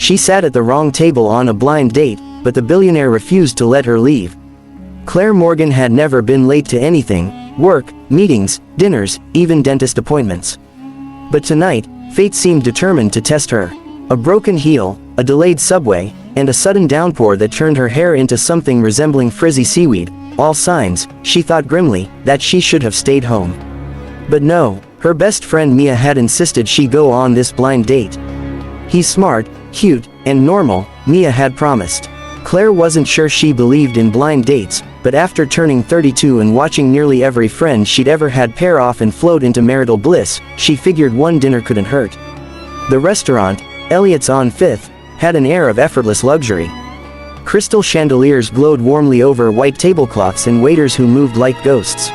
She sat at the wrong table on a blind date, but the billionaire refused to let her leave. Claire Morgan had never been late to anything: work, meetings, dinners, even dentist appointments. But tonight, fate seemed determined to test her. A broken heel, a delayed subway, and a sudden downpour that turned her hair into something resembling frizzy seaweed, all signs, she thought grimly, that she should have stayed home. But no, her best friend Mia had insisted she go on this blind date. He's smart, cute, and normal, Mia had promised. Claire wasn't sure she believed in blind dates, but after turning 32 and watching nearly every friend she'd ever had pair off and float into marital bliss, she figured one dinner couldn't hurt. The restaurant, Elliot's on 5th, had an air of effortless luxury. Crystal chandeliers glowed warmly over white tablecloths and waiters who moved like ghosts.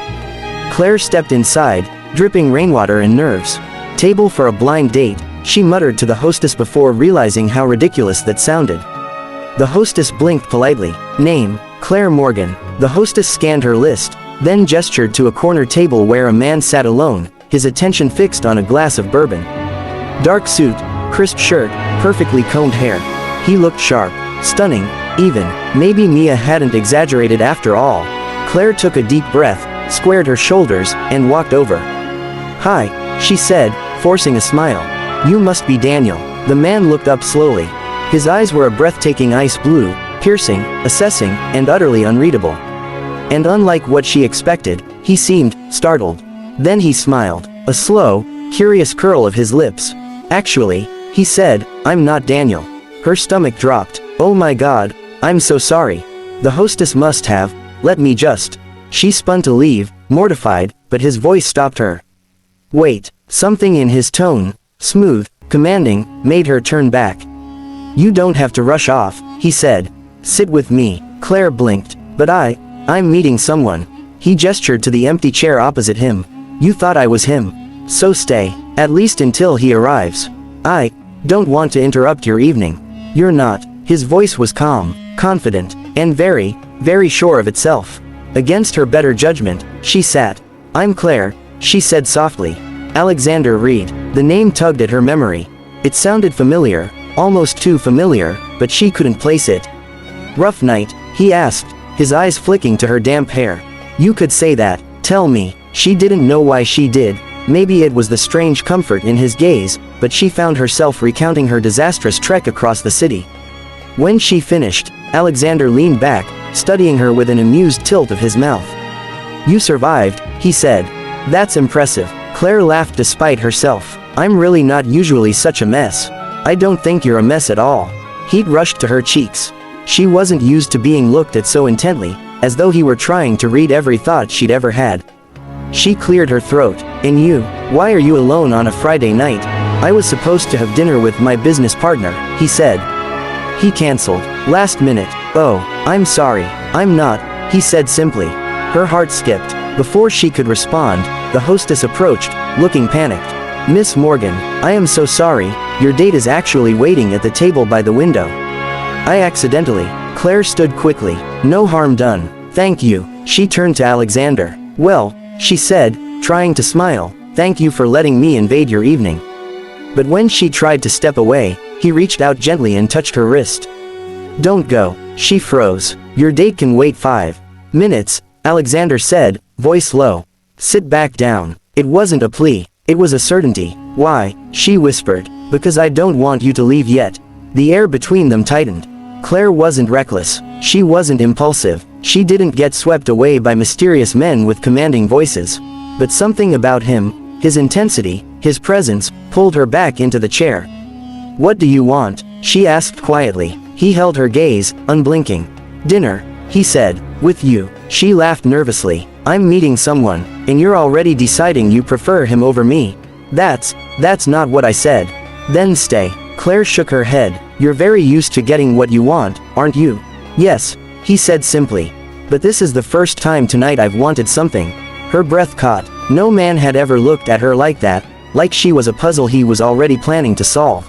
Claire stepped inside, dripping rainwater and nerves. "Table for a blind date," she muttered to the hostess before realizing how ridiculous that sounded. The hostess blinked politely. "Name, Claire Morgan." The hostess scanned her list, then gestured to a corner table where a man sat alone, his attention fixed on a glass of bourbon. Dark suit, crisp shirt, perfectly combed hair. He looked sharp, stunning, even. Maybe Mia hadn't exaggerated after all. Claire took a deep breath, squared her shoulders, and walked over. "Hi," she said, forcing a smile. "You must be Daniel." The man looked up slowly. His eyes were a breathtaking ice blue, piercing, assessing, and utterly unreadable. And unlike what she expected, he seemed startled. Then he smiled, a slow, curious curl of his lips. "Actually," he said, "I'm not Daniel." Her stomach dropped. "Oh my God, I'm so sorry." The hostess must have let me just. She spun to leave, mortified, but his voice stopped her. "Wait." Something in his tone, smooth, commanding, made her turn back. "You don't have to rush off," he said. "Sit with me." Claire blinked. "But I'm meeting someone." He gestured to the empty chair opposite him. "You thought I was him. So stay, at least until he arrives. I don't want to interrupt your evening." "You're not." His voice was calm, confident, and very, very sure of itself. Against her better judgment, she sat. "I'm Claire," she said softly. Alexander Reed. The name tugged at her memory. It sounded familiar, almost too familiar, but she couldn't place it. "Rough night?" he asked, his eyes flicking to her damp hair. "You could say that. Tell me." She didn't know why she did. Maybe it was the strange comfort in his gaze, but she found herself recounting her disastrous trek across the city. When she finished, Alexander leaned back, studying her with an amused tilt of his mouth. "You survived," he said. "That's impressive." Claire laughed despite herself. "I'm really not usually such a mess." "I don't think you're a mess at all." Heat rushed to her cheeks. She wasn't used to being looked at so intently, as though he were trying to read every thought she'd ever had. She cleared her throat. "And you? Why are you alone on a Friday night?" "I was supposed to have dinner with my business partner," he said. "He canceled. Last minute." "Oh, I'm sorry." "I'm not," he said simply. Her heart skipped. Before she could respond, the hostess approached, looking panicked. "Miss Morgan, I am so sorry, your date is actually waiting at the table by the window." "I accidentally." Claire stood quickly. "No harm done. Thank you." She turned to Alexander. "Well," she said, trying to smile, "thank you for letting me invade your evening." But when she tried to step away, he reached out gently and touched her wrist. "Don't go." She froze. "Your date can wait 5 minutes, Alexander said, voice low. "Sit back down." It wasn't a plea, it was a certainty. "Why?" she whispered. "Because I don't want you to leave yet." The air between them tightened. Claire wasn't reckless. She wasn't impulsive. She didn't get swept away by mysterious men with commanding voices. But something about him, his intensity, his presence, pulled her back into the chair. "What do you want?" she asked quietly. He held her gaze, unblinking. "Dinner," he said. "With you." She laughed nervously. "I'm meeting someone, and you're already deciding you prefer him over me." That's not what I said." "Then stay." Claire shook her head. "You're very used to getting what you want, aren't you?" "Yes," he said simply. "But this is the first time tonight I've wanted something." Her breath caught. No man had ever looked at her like that, like she was a puzzle he was already planning to solve.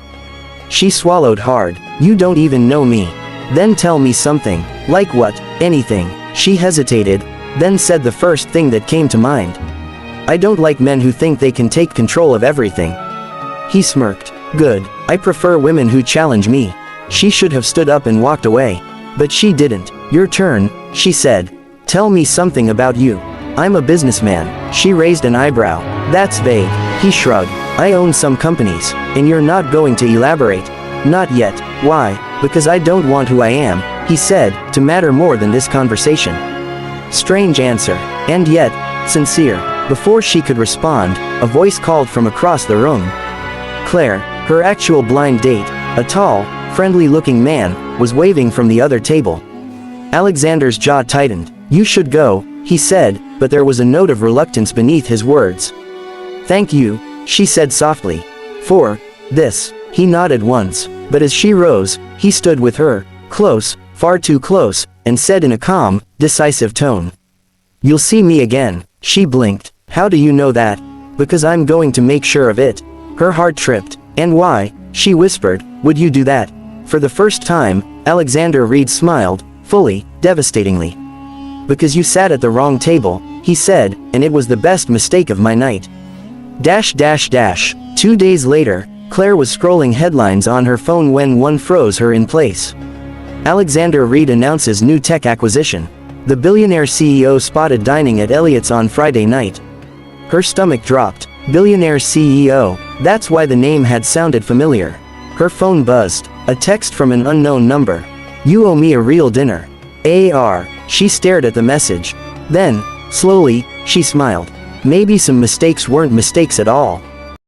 She swallowed hard. "You don't even know me." "Then tell me something." "Like what?" "Anything." She hesitated, then said the first thing that came to mind. "I don't like men who think they can take control of everything." He smirked. "Good. I prefer women who challenge me." She should have stood up and walked away. But she didn't. Your turn, she said. Tell me something about you. I'm a businessman. She raised an eyebrow. That's vague. He shrugged. I own some companies. And you're not going to elaborate? Not yet. Why? Because I don't want who I am, he said, to matter more than this conversation. Strange answer. And yet, sincere. Before she could respond, a voice called from across the room. Claire, her actual blind date, a tall, friendly-looking man, was waving from the other table. Alexander's jaw tightened. You should go, he said, but there was a note of reluctance beneath his words. Thank you, she said softly. For this, he nodded once, but as she rose, he stood with her, close, far too close, and said in a calm, decisive tone. You'll see me again. She blinked. How do you know that? Because I'm going to make sure of it. Her heart tripped. And why? She whispered. Would you do that? For the first time, Alexander Reed smiled, fully, devastatingly. Because you sat at the wrong table, he said, and it was the best mistake of my night. 2 days later, Claire was scrolling headlines on her phone when one froze her in place. Alexander Reed announces new tech acquisition. The Billionaire CEO spotted dining at Elliott's on Friday night. Her stomach dropped. Billionaire CEO, that's why the name had sounded familiar. Her phone buzzed. A text from an unknown number. You owe me a real dinner. AR. She stared at the message. Then, slowly, she smiled. Maybe some mistakes weren't mistakes at all.